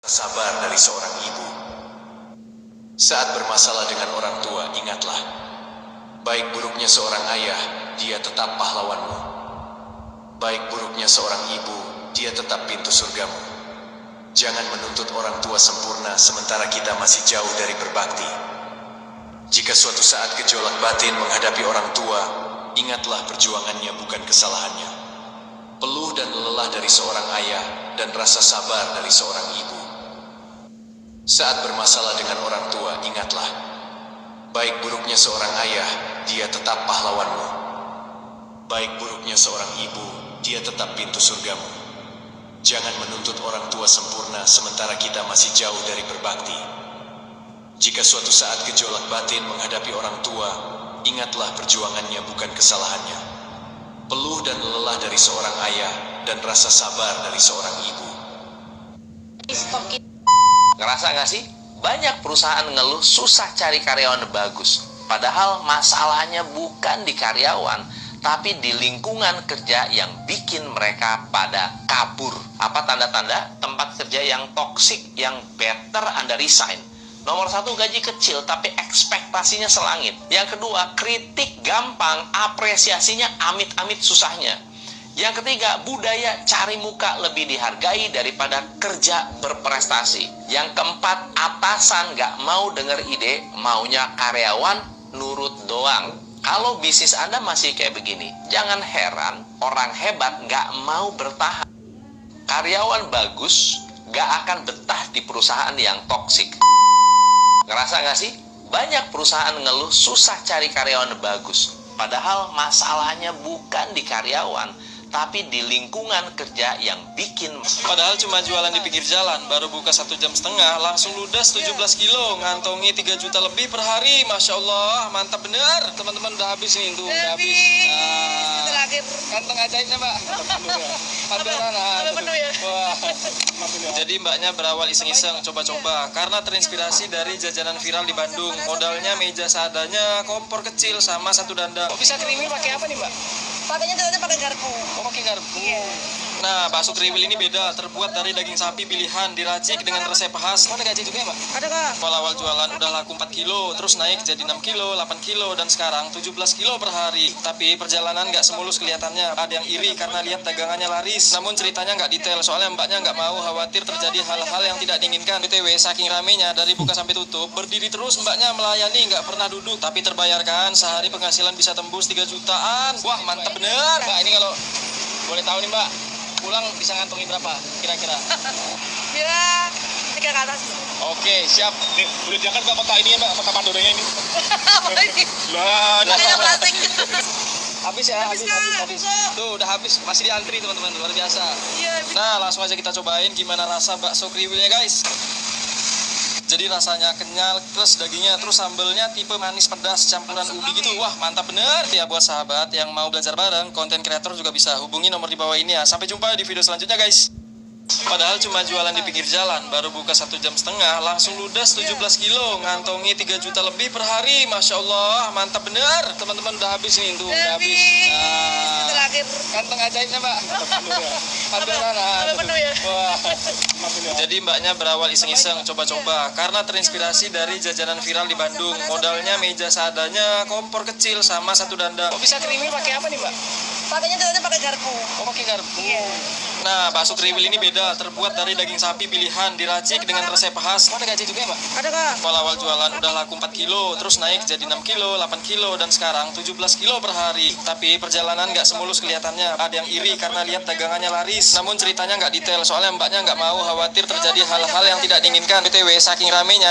Sabar dari seorang ibu. Saat bermasalah dengan orang tua, ingatlah, baik buruknya seorang ayah, dia tetap pahlawanmu. Baik buruknya seorang ibu, dia tetap pintu surgamu. Jangan menuntut orang tua sempurna sementara kita masih jauh dari berbakti. Jika suatu saat gejolak batin menghadapi orang tua, ingatlah perjuangannya bukan kesalahannya. Peluh dan lelah dari seorang ayah dan rasa sabar dari seorang ibu. Saat bermasalah dengan orang tua, ingatlah, baik buruknya seorang ayah, dia tetap pahlawanmu. Baik buruknya seorang ibu, dia tetap pintu surgamu. Jangan menuntut orang tua sempurna sementara kita masih jauh dari berbakti. Jika suatu saat gejolak batin menghadapi orang tua, ingatlah perjuangannya bukan kesalahannya. Peluh dan lelah dari seorang ayah dan rasa sabar dari seorang ibu. Ngerasa nggak sih? Banyak perusahaan ngeluh susah cari karyawan bagus. Padahal masalahnya bukan di karyawan, tapi di lingkungan kerja yang bikin mereka pada kabur. Apa tanda-tanda tempat kerja yang toksik, yang better Anda resign? Nomor satu, gaji kecil tapi ekspektasinya selangit. Yang kedua, kritik gampang, apresiasinya amit-amit susahnya. Yang ketiga, budaya cari muka lebih dihargai daripada kerja berprestasi. Yang keempat, atasan gak mau denger ide, maunya karyawan nurut doang. Kalau bisnis Anda masih kayak begini, jangan heran orang hebat gak mau bertahan. Karyawan bagus gak akan betah di perusahaan yang toksik. Ngerasa gak sih? Banyak perusahaan ngeluh susah cari karyawan bagus. Padahal masalahnya bukan di karyawan, tapi di lingkungan kerja yang bikin. Padahal cuma jualan di pinggir jalan, baru buka 1,5 jam, langsung ludas 17 kilo, ngantongi 3 juta lebih per hari. Masya Allah, mantap bener. Teman-teman udah habis nih, tuh udah habis. Terakhir. Kantong ajaibnya mbak. Hampir ya. Wah. Jadi mbaknya berawal iseng-iseng, coba-coba. Karena terinspirasi dari jajanan viral di Bandung. Modalnya meja seadanya, kompor kecil, sama satu dandang. Oh, bisa kriwil pakai apa nih mbak? Pakainya ternyata pakai garpu. Oh, pakai garpu. Iya. Nah, bakso kriwil ini beda, terbuat dari daging sapi pilihan, diracik dengan resep khas. Ada gaji juga ya, Mbak? Ada kak. Awal jualan udah laku 4 kilo, terus naik jadi 6 kilo, 8 kilo, dan sekarang 17 kilo per hari. Tapi perjalanan nggak semulus kelihatannya. Ada yang iri karena lihat dagangannya laris. Namun ceritanya nggak detail, soalnya mbaknya nggak mau khawatir terjadi hal-hal yang tidak diinginkan. BTW, saking ramenya, dari buka sampai tutup, berdiri terus mbaknya melayani, nggak pernah duduk. Tapi terbayarkan, sehari penghasilan bisa tembus 3 jutaan. Wah, mantap bener. Mbak, ini kalau boleh tahu nih mbak, pulang bisa ngantongi berapa kira-kira? Ya, 3 ke atas. Oke, siap. Nih, udah diangkat mbak kota ini ya mbak, kota Pandoranya ini. Lah, Makanya plastik. Habis ya, habis. kok. Tuh, udah habis. Masih diantri teman-teman, luar biasa. Iya. Nah, langsung aja kita cobain gimana rasa bakso kriwilnya guys. Jadi rasanya kenyal, terus dagingnya, terus sambelnya tipe manis pedas campuran ubi gitu. Wah, mantap bener. Ya buat sahabat yang mau belajar bareng, konten kreator juga bisa hubungi nomor di bawah ini ya. Sampai jumpa di video selanjutnya guys. Padahal cuma jualan di pinggir jalan, baru buka 1,5 jam, langsung ludas 17 kilo, ngantongi 3 juta lebih per hari. Masya Allah, mantap bener. Teman-teman udah habis nih, tuh udah habis. Terakhir. Kantong ajaibnya mbak. Hampir penuh ya. Wah. Jadi mbaknya berawal iseng-iseng, coba-coba. Karena terinspirasi dari jajanan viral di Bandung. Modalnya meja seadanya, kompor kecil, sama satu dandang. Oh, bisa kriwil pakai apa nih mbak? Pakainya ternyata pakai garpu. Oh, pakai garpu. Iya. Nah, bakso kriwil ini beda, terbuat dari daging sapi pilihan, diracik dengan resep khas. Ada gaji juga ya mbak? Ada kak. Awal jualan udah laku 4 kilo, terus naik jadi 6 kilo, 8 kilo, dan sekarang 17 kilo per hari. Tapi perjalanan nggak semulus kelihatannya. Ada yang iri karena lihat dagangannya laris. Namun ceritanya nggak detail, soalnya mbaknya nggak mau khawatir terjadi hal-hal yang tidak diinginkan. BTW, saking ramenya.